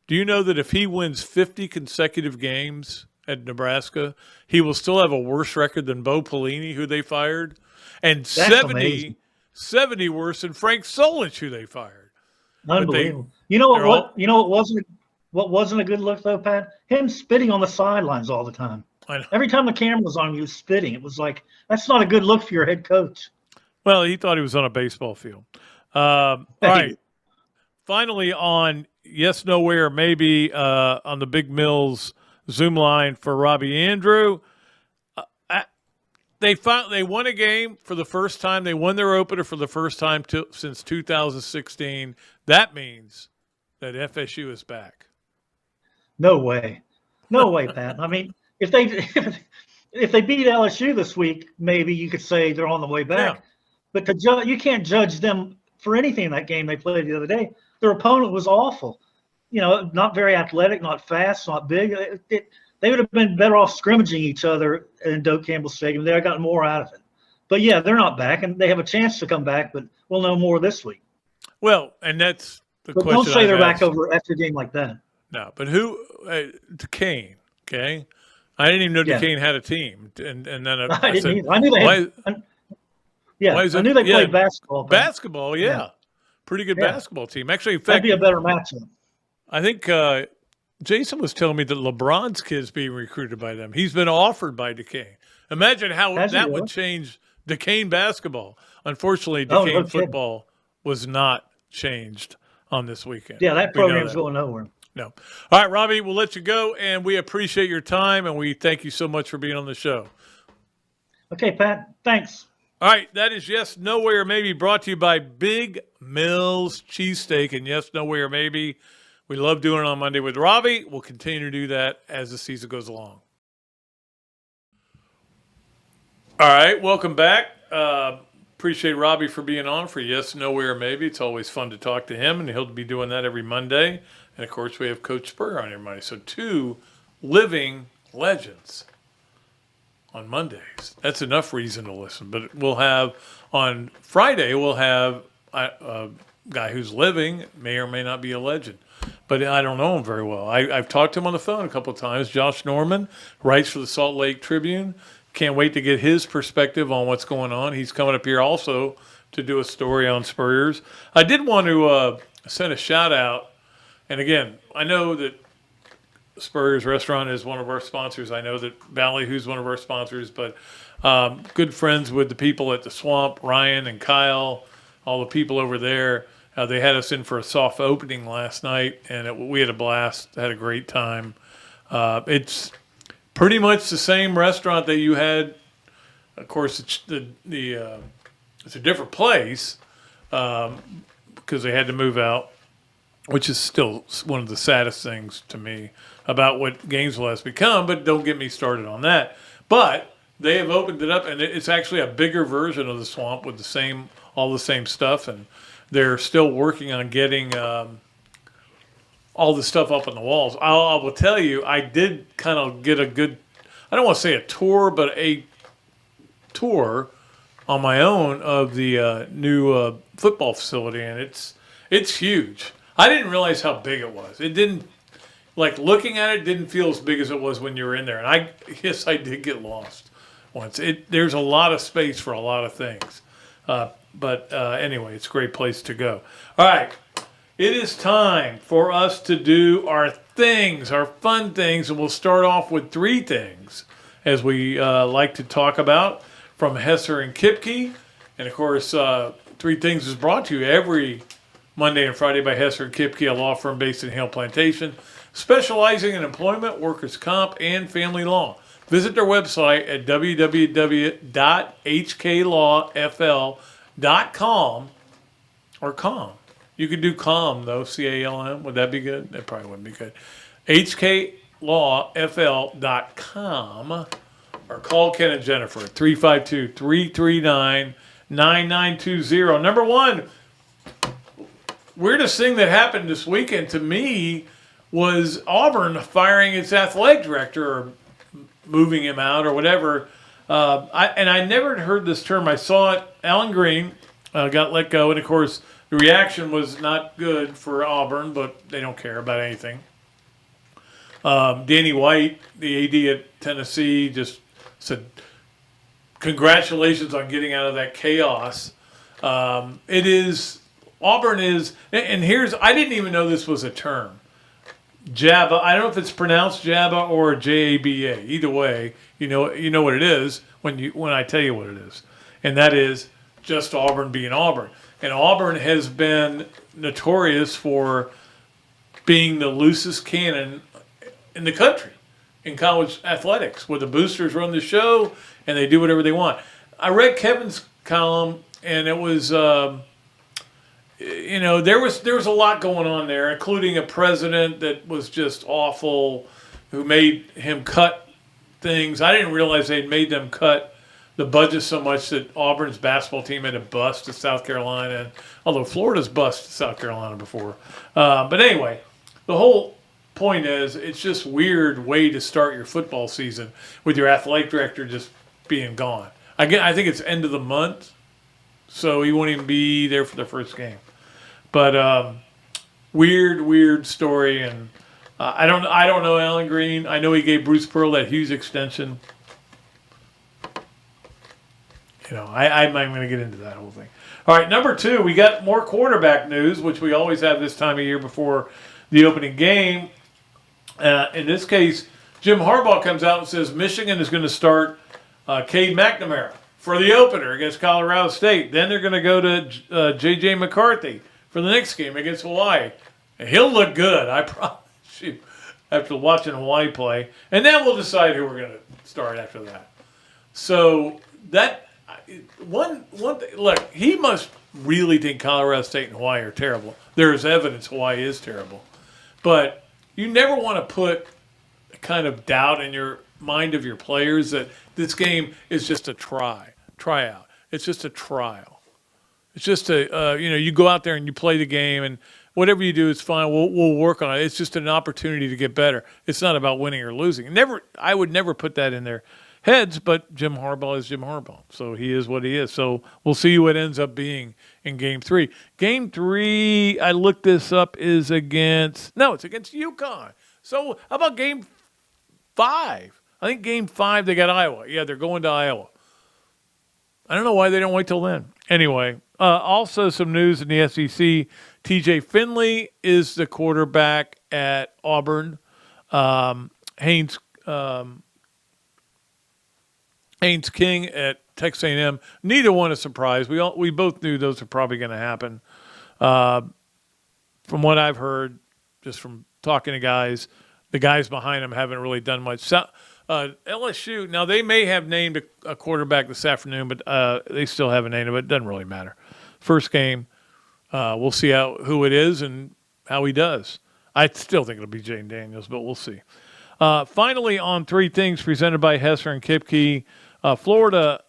do you know that if he wins 50 consecutive games at Nebraska, he will still have a worse record than Bo Pelini, who they fired, and 70 worse than Frank Solich, who they fired. Unbelievable. What wasn't a good look, though, Pat? Him spitting on the sidelines all the time. I know. Every time the camera was on him, he was spitting. It was like, that's not a good look for your head coach. Well, he thought he was on a baseball field. All right. Finally, on Yes, Nowhere, Maybe, on the Big Mills Zoom line for Robbie Andrew. They won a game for the first time. They won their opener for the first time since 2016. That means that FSU is back. No way. No way, Pat. I mean, if they beat LSU this week, maybe you could say they're on the way back. Yeah. But you can't judge them for anything in that game they played the other day. Their opponent was awful. Not very athletic, not fast, not big. They would have been better off scrimmaging each other in Doak Campbell Stadium. They got more out of it. But, yeah, they're not back, and they have a chance to come back, but we'll know more this week. Well, and that's the question. Don't say they're back after a game like that. No, but who Duquesne, okay? I didn't even know Duquesne had a team. And then I didn't either. I knew they had I knew they played basketball. Basketball, yeah. Pretty good basketball team. Actually, in fact, that'd be a better matchup. I think Jason was telling me that LeBron's kid's being recruited by them. He's been offered by Duquesne. Imagine how that would change Duquesne basketball. Unfortunately, Duquesne football was not changed on this weekend. Yeah, that program's going nowhere. No. All right, Robbie, we'll let you go, and we appreciate your time, and we thank you so much for being on the show. Okay, Pat. Thanks. All right, that is Yes, Nowhere, Maybe, brought to you by Big Mills Cheesesteak and Yes, Nowhere, Maybe. We love doing it on Monday with Robbie. We'll continue to do that as the season goes along. All right, welcome back. Appreciate Robbie for being on for Yes, Nowhere, Maybe. It's always fun to talk to him, and he'll be doing that every Monday. And, of course, we have Coach Spurrier on every Monday. So 2 living legends on Mondays. That's enough reason to listen. But we'll have on Friday, we'll have a guy who's living, may or may not be a legend. But I don't know him very well. I've talked to him on the phone a couple of times. Josh Norman writes for the Salt Lake Tribune. Can't wait to get his perspective on what's going on. He's coming up here also to do a story on Spurriers. I did want to send a shout-out. And, again, I know that Spurrier's Restaurant is one of our sponsors. I know that Ballyhoo's one of our sponsors. But good friends with the people at the Swamp, Ryan and Kyle, all the people over there. They had us in for a soft opening last night, and we had a blast, had a great time. It's pretty much the same restaurant that you had. Of course, it's a different place because they had to move out, which is still one of the saddest things to me about what Gainesville has become, but don't get me started on that. But they have opened it up, and it's actually a bigger version of the Swamp with all the same stuff, and they're still working on getting all the stuff up on the walls. I will tell you, I did kind of get a good, I don't want to say a tour, but a tour on my own of the new football facility, and it's huge. I didn't realize how big it was. It didn't, looking at it, didn't feel as big as it was when you were in there. And I guess I did get lost once. There's a lot of space for a lot of things. But anyway, it's a great place to go. All right. It is time for us to do our things, our fun things, and we'll start off with 3 things, as we like to talk about, from Hesser and Kipke. And, of course, 3 Things is brought to you every Monday and Friday by Hesser and Kipke, a law firm based in Hale Plantation, specializing in employment, workers' comp, and family law. Visit their website at www.hklawfl.com or CALM. You could do CALM, though, CALM. Would that be good? That probably wouldn't be good. HKLawFL.com, or call Ken and Jennifer at 352-339-9920. Number one, weirdest thing that happened this weekend to me was Auburn firing its athletic director or moving him out or whatever. I never had heard this term. I saw it. Alan Green got let go, and of course the reaction was not good for Auburn, but they don't care about anything. Danny White, the AD at Tennessee, just said, congratulations on getting out of that chaos. Auburn is, and here's, I didn't even know this was a term. JABA, I don't know if it's pronounced JABA or JABA. Either way, you know what it is when I tell you what it is. And that is just Auburn being Auburn. And Auburn has been notorious for being the loosest cannon in the country in college athletics, where the boosters run the show and they do whatever they want. I read Kevin's column, and it was, there was a lot going on there, including a president that was just awful, who made him cut things. I didn't realize they'd made them cut the budget so much that Auburn's basketball team had to bust to South Carolina, although Florida's bust to South Carolina before. But anyway, the whole point is, it's just weird way to start your football season with your athletic director just being gone. I think it's end of the month, so he won't even be there for the first game. But weird story, and I don't know Alan Green. I know he gave Bruce Pearl that huge extension. I'm not going to get into that whole thing. All right, number two, we got more quarterback news, which we always have this time of year before the opening game. In this case, Jim Harbaugh comes out and says Michigan is going to start Cade McNamara for the opener against Colorado State. Then they're going to go to J.J. McCarthy for the next game against Hawaii. And he'll look good, I promise you, after watching Hawaii play. And then we'll decide who we're going to start after that. So that one thing, look, he must really think Colorado State and Hawaii are terrible. There is evidence Hawaii is terrible. But you never want to put a kind of doubt in your mind of your players that this game is just a tryout. It's just a trial. It's just you go out there and you play the game, and whatever you do is fine. We'll work on it. It's just an opportunity to get better. It's not about winning or losing. I would never put that in their heads, but Jim Harbaugh is Jim Harbaugh. So he is what he is. So we'll see what ends up being in Game 3. Game 3, I looked this up, it's against UConn. So how about Game 5? I think Game 5 they got Iowa. Yeah, they're going to Iowa. I don't know why they don't wait till then. Anyway, also some news in the SEC. TJ Finley is the quarterback at Auburn. Haynes King at Texas A&M. Neither one a surprise. We both knew those are probably going to happen. From what I've heard, just from talking to guys, the guys behind them haven't really done much. So, LSU, now they may have named a quarterback this afternoon, but they still haven't named him. But it doesn't really matter. First game, we'll see who it is and how he does. I still think it'll be Jane Daniels, but we'll see. Finally, on three things presented by Hesser and Kipke. Florida,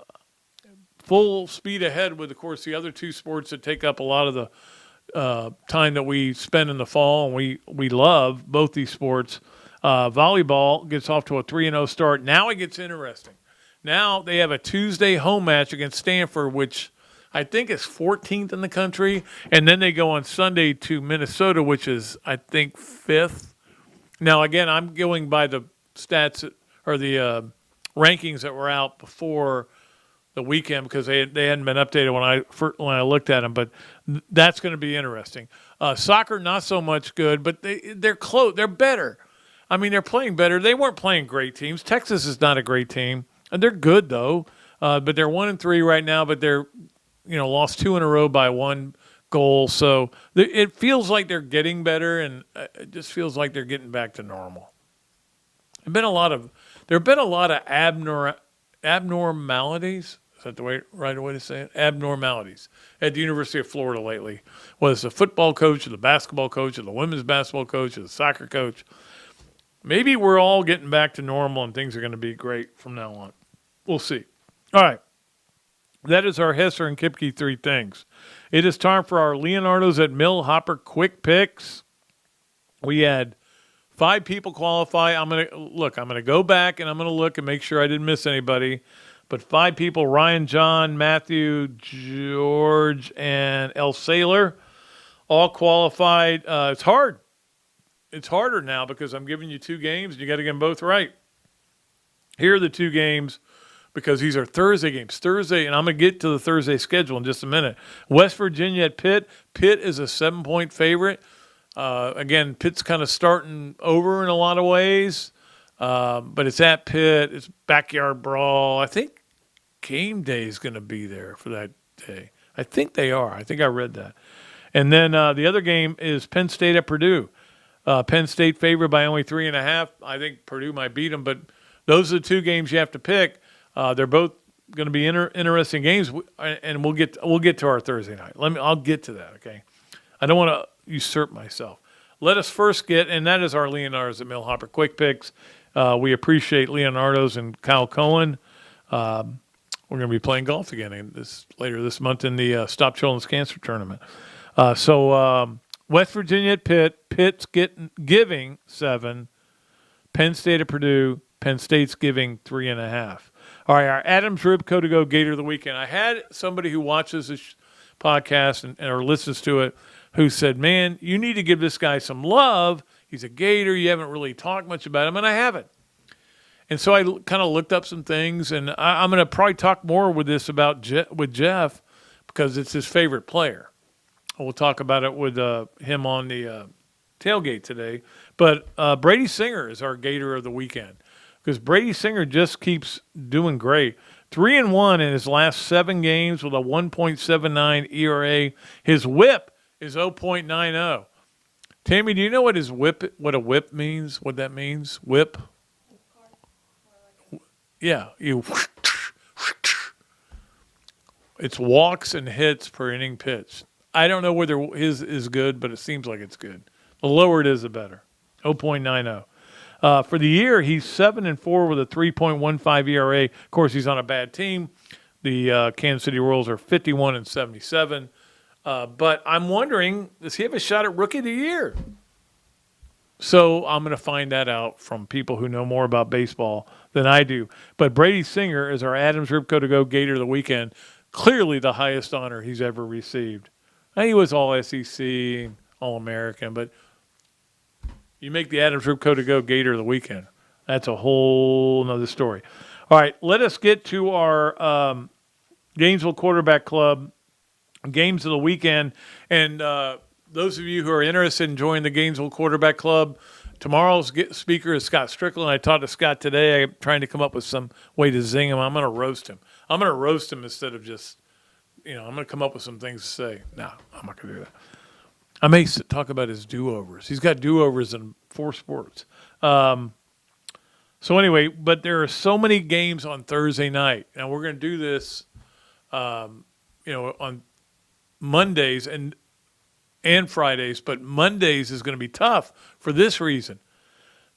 full speed ahead with, of course, the other two sports that take up a lot of the time that we spend in the fall, and we love both these sports. Volleyball gets off to a 3-0 start. Now it gets interesting. Now they have a Tuesday home match against Stanford, which I think is 14th in the country, and then they go on Sunday to Minnesota, which is, I think, 5th. Now, again, I'm going by the stats or the rankings that were out before the weekend because they hadn't been updated when I looked at them. But that's going to be interesting. Soccer, not so much good, but they're close. They're better. I mean, they're playing better. They weren't playing great teams. Texas is not a great team, and they're good though. But they're 1-3 right now. But they're lost 2 in a row by 1 goal. So it feels like they're getting better, and it just feels like they're getting back to normal. There have been a lot of abnormalities. Is that the right way to say it? Abnormalities at the University of Florida lately. Whether it's the football coach or the basketball coach or the women's basketball coach or the soccer coach. Maybe we're all getting back to normal and things are going to be great from now on. We'll see. All right. That is our Hesser and Kipke 3 things. It is time for our Leonardo's at Mill Hopper quick picks. We had 5 people qualify. I'm going to go back and I'm going to look and make sure I didn't miss anybody. But 5 people, Ryan, John, Matthew, George, and El Sailor, all qualified. It's hard. It's harder now because I'm giving you 2 games and you got to get them both right. Here are the 2 games because these are Thursday games. Thursday, and I'm going to get to the Thursday schedule in just a minute. West Virginia at Pitt. Pitt is a 7-point favorite. Again, Pitt's kind of starting over in a lot of ways, but it's at Pitt. It's backyard brawl. I think game day is going to be there for that day. I think they are. I think I read that. And then the other game is Penn State at Purdue. Penn State favored by only 3.5. I think Purdue might beat them, but those are the 2 games you have to pick. They're both going to be interesting games, and we'll get to our Thursday night. I'll get to that. Okay, I don't want to usurp myself. Let us first get, and that is our Leonardo's at Mill Hopper quick picks. We appreciate Leonardo's and Kyle Cohen. We're going to be playing golf again later this month in the Stop Children's Cancer Tournament. West Virginia at Pitt. Pitt's giving 7. Penn State at Purdue. Penn State's giving 3.5. All right, our Adams Ribco to go Gator of the weekend. I had somebody who watches this podcast and or listens to it who said, man, you need to give this guy some love. He's a Gator. You haven't really talked much about him, and I haven't. And so I kind of looked up some things, and I'm going to probably talk more with this with Jeff because it's his favorite player. We'll talk about it with him on the tailgate today. But Brady Singer is our Gator of the weekend because Brady Singer just keeps doing great. 3-1 in his last 7 games with a 1.79 ERA. His WHIP is 0.90. Tammy, do you know what a whip means? What that means? Whip? Yeah, it's walks and hits per inning pitched. I don't know whether his is good, but it seems like it's good. The lower it is, the better. 0.90. For the year, he's 7-4 with a 3.15 ERA. Of course, he's on a bad team. The Kansas City Royals are 51-77. But I'm wondering, does he have a shot at Rookie of the Year? So I'm going to find that out from people who know more about baseball than I do. But Brady Singer is our Adams Ribco to go Gator of the weekend. Clearly the highest honor he's ever received. And he was all SEC, all American, but you make the Adams Ribco to go Gator of the weekend. That's a whole nother story. All right, let us get to our Gainesville Quarterback Club games of the weekend. And those of you who are interested in joining the Gainesville Quarterback Club, tomorrow's speaker is Scott Strickland. I talked to Scott today. I'm trying to come up with some way to zing him. I'm going to roast him. I'm going to roast him instead of just, I'm going to come up with some things to say. No, I'm not going to do that. I may talk about his do-overs. He's got do-overs in 4 sports. So anyway, but there are so many games on Thursday night. Now we're going to do this, on Mondays and Fridays, but Mondays is going to be tough for this reason.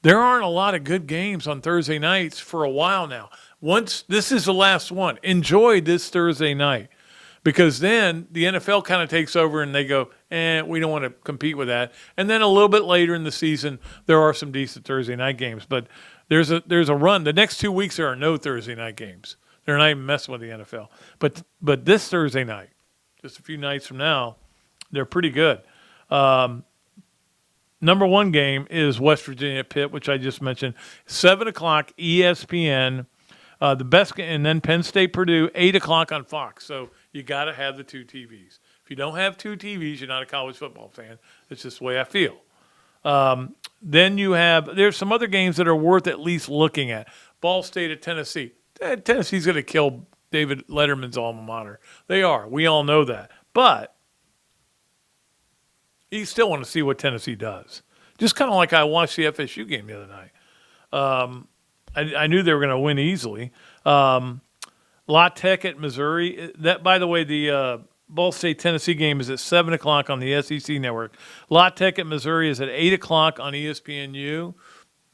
There aren't a lot of good games on Thursday nights for a while now. Once this is the last one, enjoy this Thursday night because then the NFL kind of takes over and they go, we don't want to compete with that. And then a little bit later in the season, there are some decent Thursday night games, but there's a run. The next 2 weeks there are no Thursday night games. They're not even messing with the NFL. But this Thursday night, just a few nights from now, they're pretty good. Number 1 game is West Virginia Pitt, which I just mentioned. 7 o'clock ESPN. The best, and then Penn State Purdue, 8 o'clock on Fox. So you got to have the 2 TVs. If you don't have 2 TVs, you're not a college football fan. It's just the way I feel. Then there's some other games that are worth at least looking at. Ball State at Tennessee. Tennessee's going to kill David Letterman's alma mater. They are. We all know that. But you still want to see what Tennessee does. Just kind of like I watched the FSU game the other night. I knew they were going to win easily. La Tech at Missouri. That, by the way, the Ball State-Tennessee game is at 7 o'clock on the SEC network. La Tech at Missouri is at 8 o'clock on ESPNU.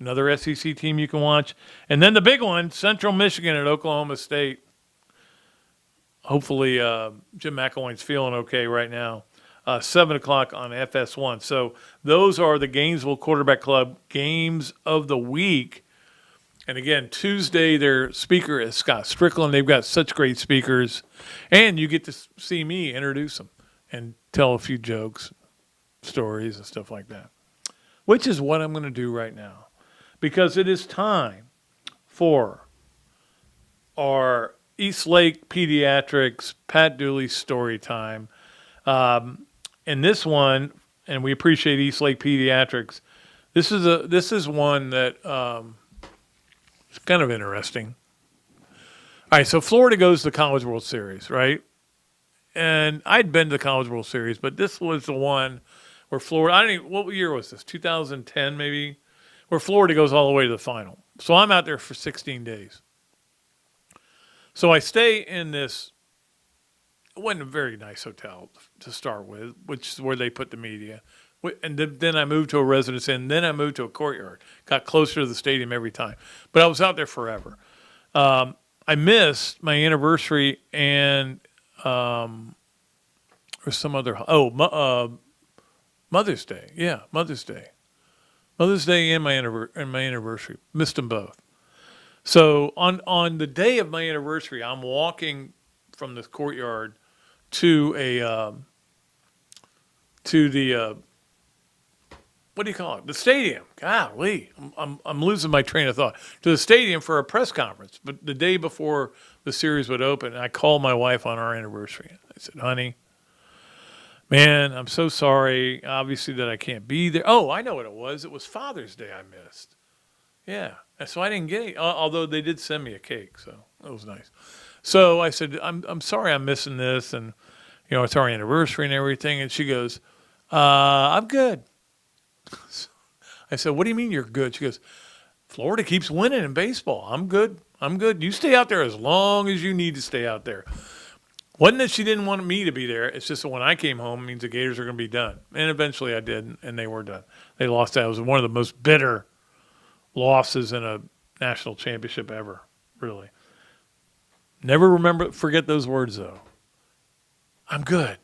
Another SEC team you can watch. And then the big one, Central Michigan at Oklahoma State. Hopefully Jim McElwain's feeling okay right now. 7 o'clock on FS1. So those are the Gainesville Quarterback Club games of the week. And again, Tuesday, their speaker is Scott Strickland. They've got such great speakers. And you get to see me introduce them and tell a few jokes, stories, and stuff like that, which is what I'm going to do right now. Because it is time for our East Lake Pediatrics Pat Dooley story time. And this one, and we appreciate East Lake Pediatrics, this is one that it's kind of interesting. All right, so Florida goes to the College World Series, right? And I'd been to the College World Series, but this was the one where Florida, I don't even, what year was this? 2010 maybe? Where Florida goes all the way to the final. So I'm out there for 16 days. So I stay in this, it wasn't a very nice hotel to start with, which is where they put the media. And then I moved to a residence inn. Then I moved to a courtyard. Got closer to the stadium every time. But I was out there forever. I missed my anniversary and or some other. Mother's Day. Yeah, Mother's Day. Mother's Day and my anniversary. Missed them both. So on the day of my anniversary, I'm walking from the courtyard to the what do you call it? The stadium. Golly, I'm losing my train of thought. To the stadium for a press conference. But the day before the series would open, I called my wife on our anniversary. I said, honey, man, I'm so sorry, obviously, that I can't be there. Oh, I know what it was. It was Father's Day I missed. Yeah. And so I didn't get it, although they did send me a cake, so that was nice. So I said, I'm sorry I'm missing this, and, it's our anniversary and everything. And she goes, I'm good. I said, what do you mean you're good? She goes, Florida keeps winning in baseball. I'm good. You stay out there as long as you need to stay out there. Wasn't that she didn't want me to be there. It's just that when I came home, it means the Gators are going to be done. And eventually I did, and they were done. They lost that. It was one of the most bitter losses in a national championship ever, really. Never forget those words, though. I'm good.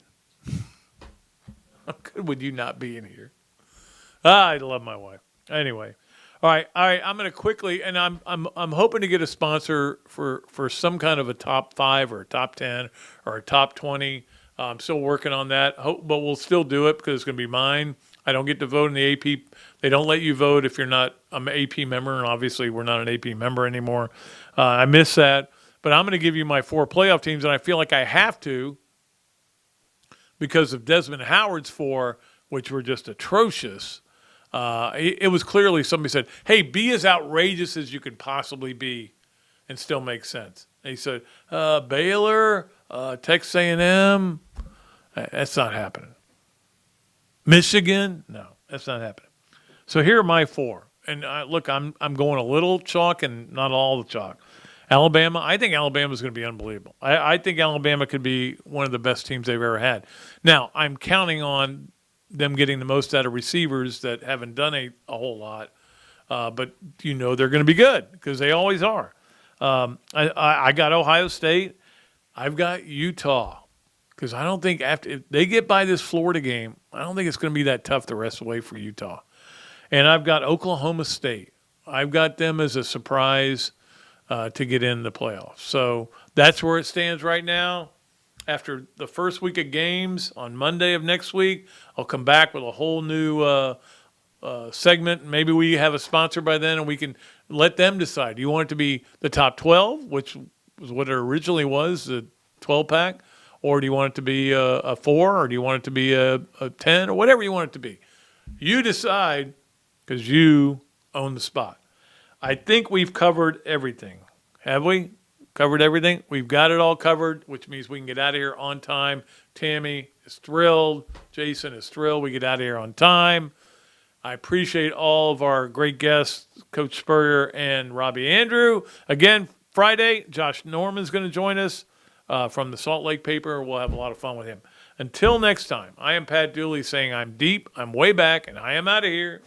I'm good with you not being here. I love my wife. Anyway, all right. I'm going to quickly, and I'm hoping to get a sponsor for some kind of a top 5 or a top 10 or a top 20. I'm still working on that, but we'll still do it because it's going to be mine. I don't get to vote in the AP. They don't let you vote if you're not an AP member, and obviously we're not an AP member anymore. I miss that, but I'm going to give you my 4 playoff teams, and I feel like I have to because of Desmond Howard's 4, which were just atrocious. It was clearly somebody said, hey, be as outrageous as you could possibly be and still make sense. And he said, Baylor, Texas A&M, that's not happening. Michigan, no, that's not happening. So here are my 4. And look, I'm going a little chalk and not all the chalk. Alabama, I think Alabama's going to be unbelievable. I think Alabama could be one of the best teams they've ever had. Now, I'm counting on them getting the most out of receivers that haven't done a whole lot. But they're going to be good because they always are. I got Ohio State. I've got Utah because I don't think if they get by this Florida game, I don't think it's going to be that tough the rest of the way for Utah. And I've got Oklahoma State. I've got them as a surprise to get in the playoffs. So that's where it stands right now. After the first week of games on Monday of next week, I'll come back with a whole new segment. Maybe we have a sponsor by then, and we can let them decide. Do you want it to be the top 12, which was what it originally was, the 12-pack, or do you want it to be a 4, or do you want it to be a 10, or whatever you want it to be? You decide because you own the spot. I think we've covered everything. Have we? Covered everything? We've got it all covered, which means we can get out of here on time. Tammy is thrilled. Jason is thrilled. We get out of here on time. I appreciate all of our great guests, Coach Spurrier and Robbie Andrew. Again, Friday, Josh Norman's going to join us from the Salt Lake paper. We'll have a lot of fun with him. Until next time, I am Pat Dooley saying I'm deep, I'm way back, and I am out of here.